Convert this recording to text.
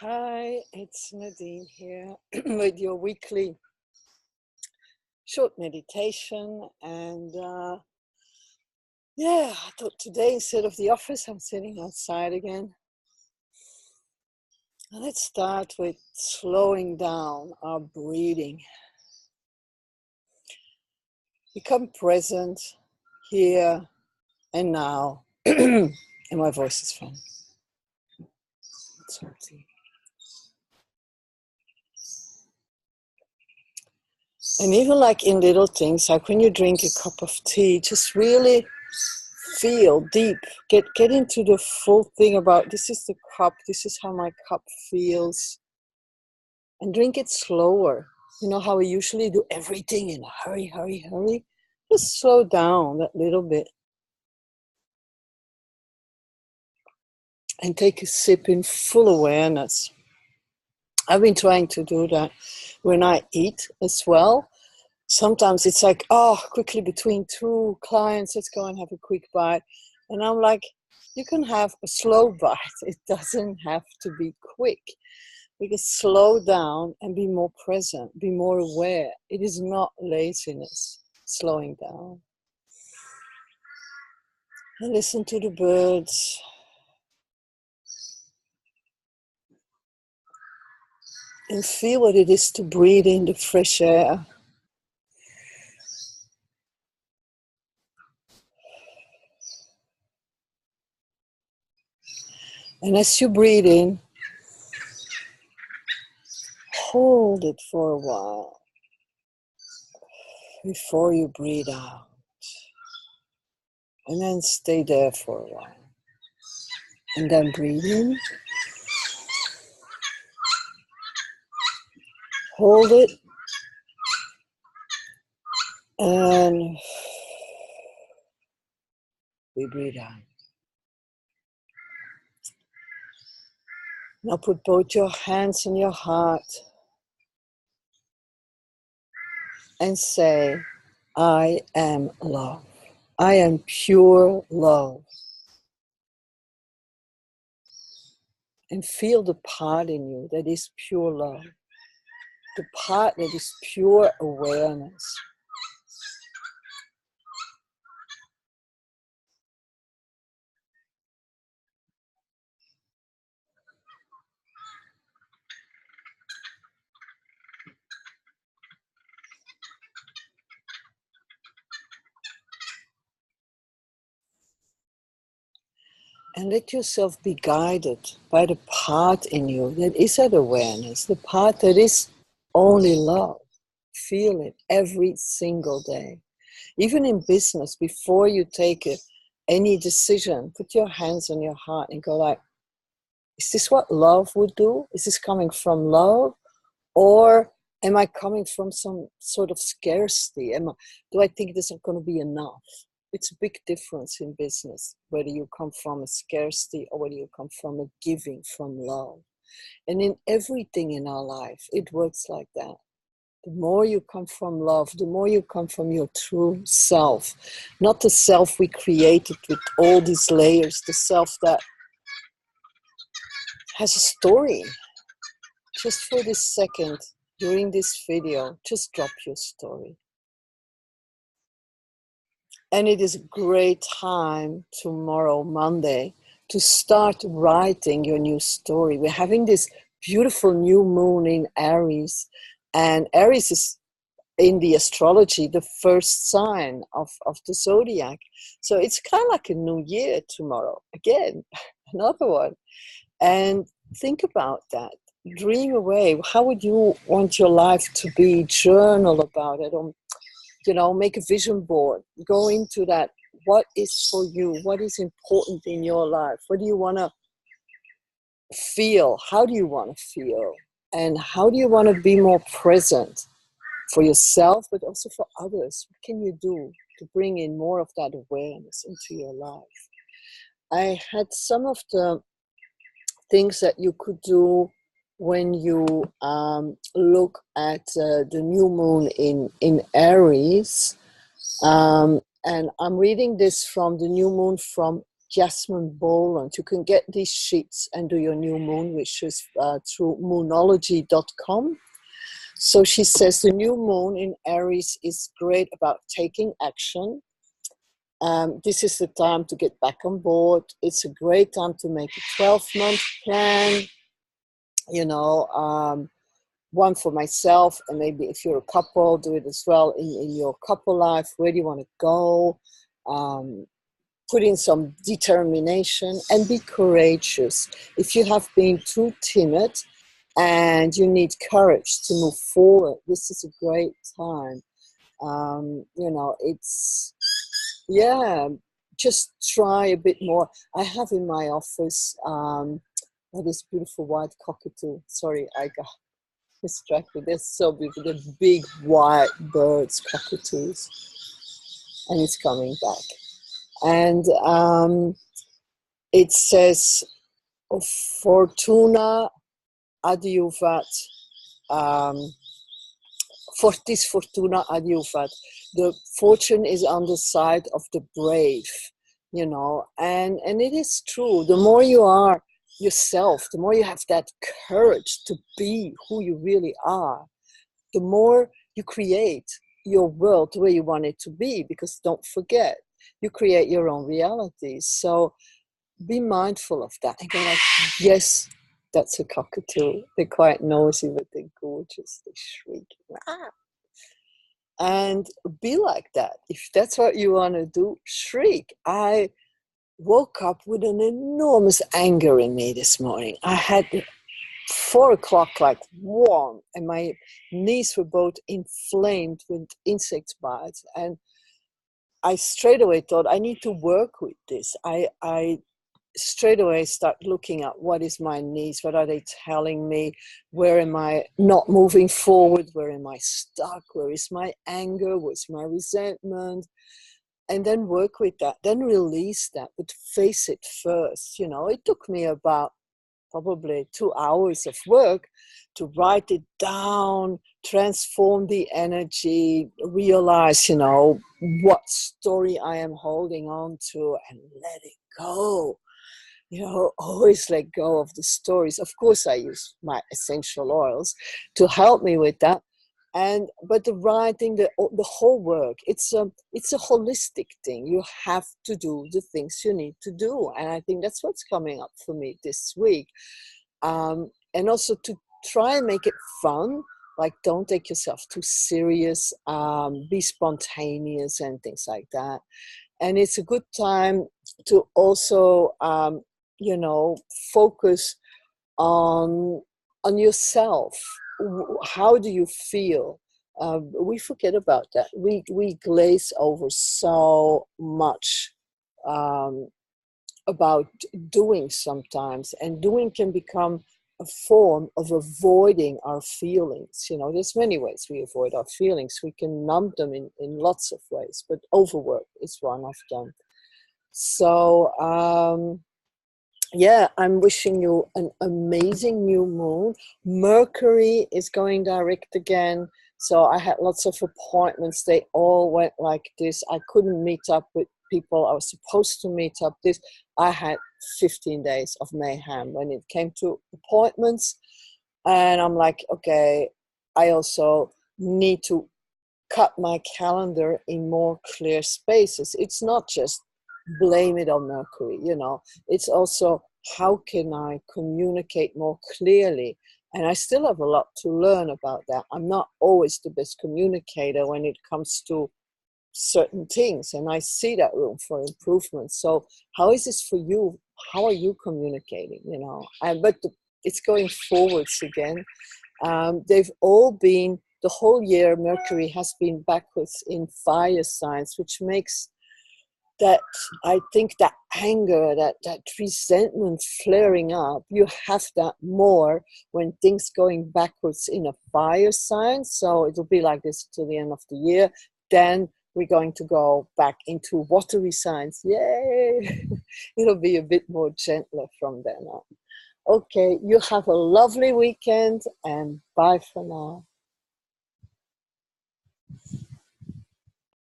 Hi, it's Nadine here with your weekly short meditation. And I thought today instead of the office, I'm sitting outside again. And let's start with slowing down our breathing. Become present here and now. And my voice is fine. Sorry. And even like in little things, like when you drink a cup of tea, just really feel deep, get into the full thing about this is the cup, this is how my cup feels, and drink it slower. You know how we usually do everything in a hurry. Just slow down that little bit and take a sip in full awareness. I've been trying to do that when I eat as well. Sometimes it's like, quickly between two clients, let's go and have a quick bite. And I'm like, you can have a slow bite. It doesn't have to be quick. We can slow down and be more present, be more aware. It is not laziness, slowing down. And listen to the birds. And feel what it is to breathe in the fresh air. And as you breathe in, hold it for a while before you breathe out. And then stay there for a while. And then breathe in. Hold it. And we breathe out. Now put both your hands on your heart and say, I am love. I am pure love. And feel the part in you that is pure love. The part that is pure awareness. And let yourself be guided by the part in you that is that awareness, the part that is only love. Feel it every single day. Even in business, before you take any decision, put your hands on your heart and go like, is this what love would do? Is this coming from love? Or am I coming from some sort of scarcity? Do I think this is going to be enough? It's a big difference in business, whether you come from a scarcity or whether you come from a giving from love. And in everything in our life, it works like that. The more you come from love, the more you come from your true self. Not the self we created with all these layers, the self that has a story. Just for this second, during this video, just drop your story. And it is a great time tomorrow, Monday, to start writing your new story. We're having this beautiful new moon in Aries, and Aries is in the astrology the first sign of the zodiac. So it's kind of like a new year tomorrow. Again, another one. And think about that. Dream away. How would you want your life to be? Journal about it. Or, make a vision board. Go into that. What is for you? What is important in your life? What do you want to feel? How do you want to feel? And how do you want to be more present for yourself, but also for others? What can you do to bring in more of that awareness into your life? I had some of the things that you could do when you look at the new moon in Aries. And I'm reading this from the new moon from Jasmine Boland. You can get these sheets and do your new moon wishes through moonology.com. So she says the new moon in Aries is great about taking action. This is the time to get back on board. It's a great time to make a 12-month plan, one for myself, and maybe if you're a couple, do it as well in your couple life. Where do you want to go? Put in some determination and be courageous. If you have been too timid and you need courage to move forward, this is a great time. Just try a bit more. I have in my office this beautiful white cockatoo. Sorry, I got distracted. They're so beautiful. They're big white birds, cockatoos. And it's coming back. And it says, Fortuna adiuvat, fortis fortuna adiuvat. The fortune is on the side of the brave, and it is true. The more you are yourself, the more you have that courage to be who you really are, the more you create your world the way you want it to be, because don't forget, you create your own reality. So be mindful of that and go like, yes, that's a cockatoo. They're quite noisy, but they're gorgeous. They shriek. Ah. And be like that. If that's what you want to do, shriek. I woke up with an enormous anger in me this morning. I had 4 o'clock, like warm, and my knees were both inflamed with insect bites. And I straight away thought, I need to work with this. I straight away start looking at what is my needs, what are they telling me, where am I not moving forward, where am I stuck, where is my anger, what's my resentment, and then work with that, then release that, but face it first. It took me about probably 2 hours of work to write it down, transform the energy, realize, what story I am holding on to, and let it go. Always let go of the stories. Of course, I use my essential oils to help me with that. But the writing, the whole work, it's a holistic thing. You have to do the things you need to do. And I think that's what's coming up for me this week. And also to try and make it fun. Like, don't take yourself too serious. Be spontaneous and things like that. And it's a good time to also, focus on yourself. How do you feel? We forget about that. We glaze over so much about doing sometimes, and doing can become a form of avoiding our feelings. There's many ways we avoid our feelings. We can numb them in lots of ways, but overwork is one of them. So, I'm wishing you an amazing new moon. Mercury is going direct again. So I had lots of appointments. They all went like this. I couldn't meet up with people I was supposed to meet up this. I had 15 days of mayhem when it came to appointments. And I'm like, okay, I also need to cut my calendar in more clear spaces. It's not just blame it on Mercury, it's also how can I communicate more clearly? And I still have a lot to learn about that. I'm not always the best communicator when it comes to certain things, and I see that room for improvement. So how is this for you? How are you communicating? It's going forwards again. They've all been, the whole year Mercury has been backwards in fire signs, which makes that, I think, that anger, that resentment flaring up, you have that more when things going backwards in a fire sign. So it'll be like this till the end of the year. Then we're going to go back into watery signs. Yay! It'll be a bit more gentler from then on. Okay, you have a lovely weekend, and bye for now.